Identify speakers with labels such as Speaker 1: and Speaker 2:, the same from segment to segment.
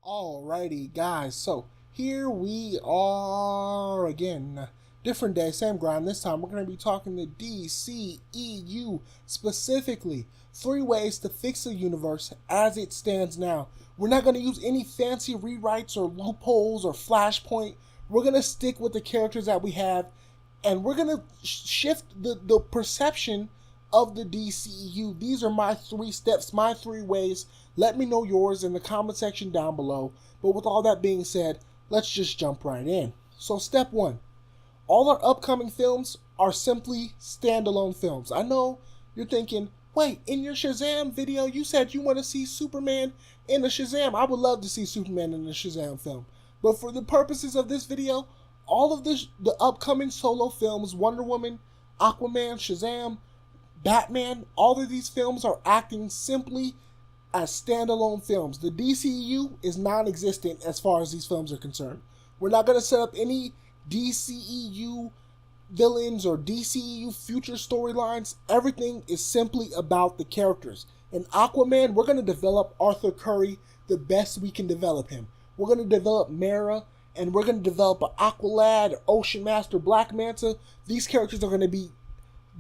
Speaker 1: Alrighty, guys, so here we are again. Different day, same grind. This time we're going to be talking to DCEU, specifically 3 ways to fix the universe as it stands now. We're not going to use any fancy rewrites or loopholes or flashpoint. We're going to stick with the characters that we have, and we're going to shift the perception of the DCEU. These are my 3 steps, my 3 ways. Let me know yours in the comment section down below. But with all that being said, let's just jump right in. So step 1. All our upcoming films are simply standalone films. I know you're thinking, wait, in your Shazam video, you said you want to see Superman in a Shazam. I would love to see Superman in a Shazam film. But for the purposes of this video, all of the upcoming solo films, Wonder Woman, Aquaman, Shazam, Batman, all of these films are acting simply as standalone films. The DCEU is non-existent as far as these films are concerned. We're not going to set up any DCEU villains or DCEU future storylines. Everything is simply about the characters. In Aquaman, we're going to develop Arthur Curry the best we can develop him. We're going to develop Mera, and we're going to develop an Aqualad, Ocean Master, Black Manta. These characters are going to be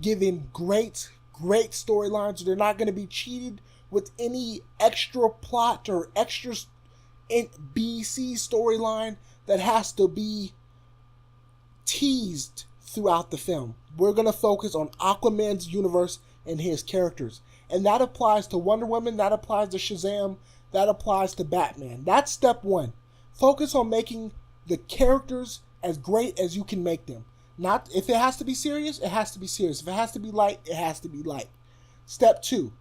Speaker 1: given great storylines. They're not going to be cheated with any extra plot or extra BC storyline that has to be teased throughout the film. We're going to focus on Aquaman's universe and his characters. And that applies to Wonder Woman, that applies to Shazam, that applies to Batman. That's step 1. Focus on making the characters as great as you can make them. Not if it has to be serious, it has to be serious. If it has to be light, it has to be light. Step 2.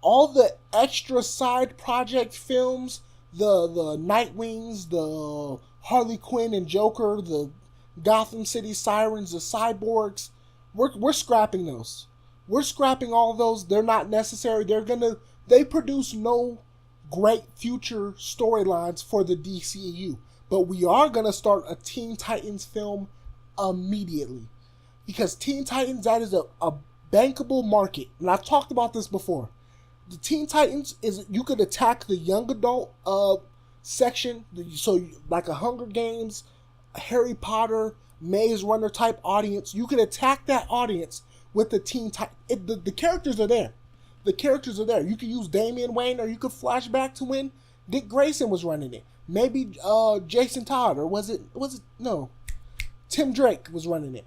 Speaker 1: All the extra side project films, the Nightwings, the Harley Quinn and Joker, the Gotham City Sirens, the Cyborgs, we're scrapping those. We're scrapping all of those. They're not necessary. They produce no great future storylines for the DCEU. But we are gonna start a Teen Titans film immediately, because Teen Titans, that is a bankable market, and I've talked about this before. The Teen Titans is, you could attack the young adult section, so like a Hunger Games, a Harry Potter, Maze Runner type audience. You could attack that audience with the Teen Titans. The characters are there. The characters are there. You could use Damian Wayne, or you could flash back to when Dick Grayson was running it. Maybe Jason Todd, or was it no, Tim Drake was running it.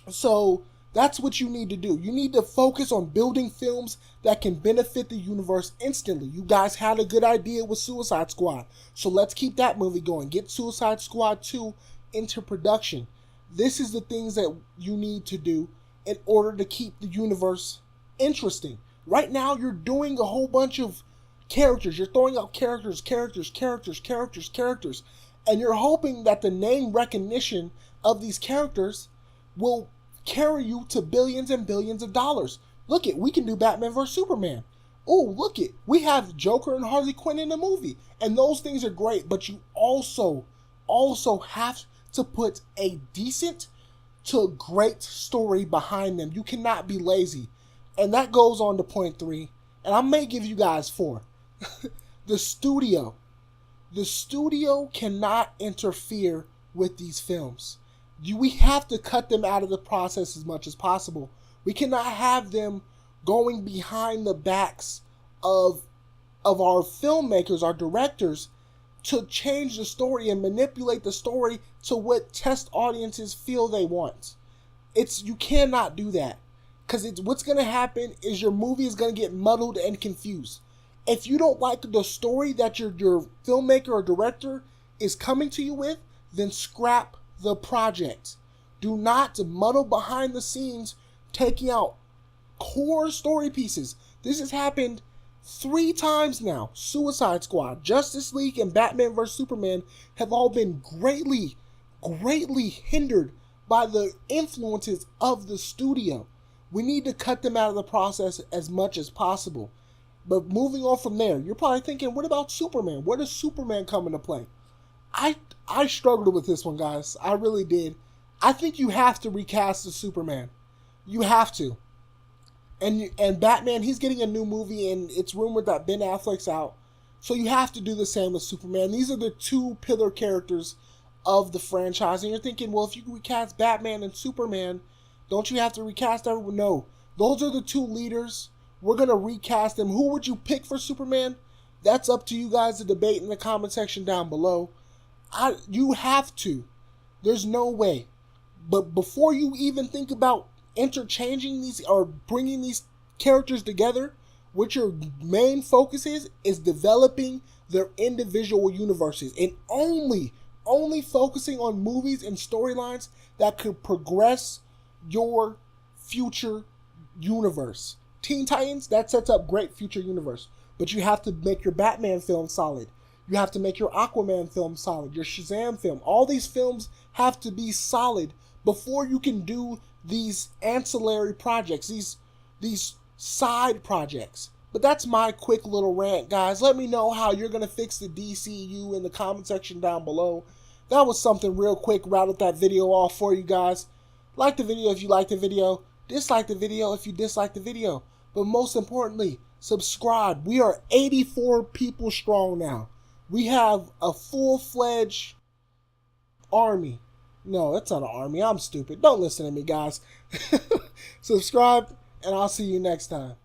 Speaker 1: So that's what you need to do. You need to focus on building films that can benefit the universe instantly. You guys had a good idea with Suicide Squad, so let's keep that movie going. Get Suicide Squad 2 into production. This is the things that you need to do in order to keep the universe interesting. Right now, you're doing a whole bunch of characters. You're throwing out characters, and you're hoping that the name recognition of these characters will carry you to billions and billions of dollars. Look it, we can do Batman vs Superman. Oh, look it, we have Joker and Harley Quinn in the movie, and those things are great. But you also have to put a decent to great story behind them. You cannot be lazy, and that goes on to point 3. And I may give you guys 4. The studio cannot interfere with these films. We have to cut them out of the process as much as possible. We cannot have them going behind the backs of our filmmakers, our directors, to change the story and manipulate the story to what test audiences feel they want. You cannot do that, because what's going to happen is your movie is going to get muddled and confused. If you don't like the story that your filmmaker or director is coming to you with, then scrap the project. Do not muddle behind the scenes, taking out core story pieces. This has happened 3 times now. Suicide Squad, Justice League, and Batman vs Superman have all been greatly hindered by the influences of the studio. We need to cut them out of the process as much as possible. But moving on from there, you're probably thinking, what about Superman? Where does Superman come into play? I struggled with this one, guys. I really did. I think you have to recast the Superman. You have to. And Batman, he's getting a new movie, and it's rumored that Ben Affleck's out. So you have to do the same with Superman. These are the two pillar characters of the franchise. And you're thinking, well, if you recast Batman and Superman, don't you have to recast everyone? No. Those are the two leaders. We're going to recast them. Who would you pick for Superman? That's up to you guys to debate in the comment section down below. You have to. There's no way. But before you even think about interchanging these or bringing these characters together, what your main focus is developing their individual universes and only focusing on movies and storylines that could progress your future universe. Teen Titans, that sets up great future universe. But you have to make your Batman film solid. You have to make your Aquaman film solid, your Shazam film. All these films have to be solid before you can do these ancillary projects, these side projects. But that's my quick little rant, guys. Let me know how you're going to fix the DCEU in the comment section down below. That was something real quick. Rounded that video off for you guys. Like the video if you like the video. Dislike the video if you dislike the video. But most importantly, subscribe. We are 84 people strong now. We have a full-fledged army. No, it's not an army. I'm stupid. Don't listen to me, guys. Subscribe, and I'll see you next time.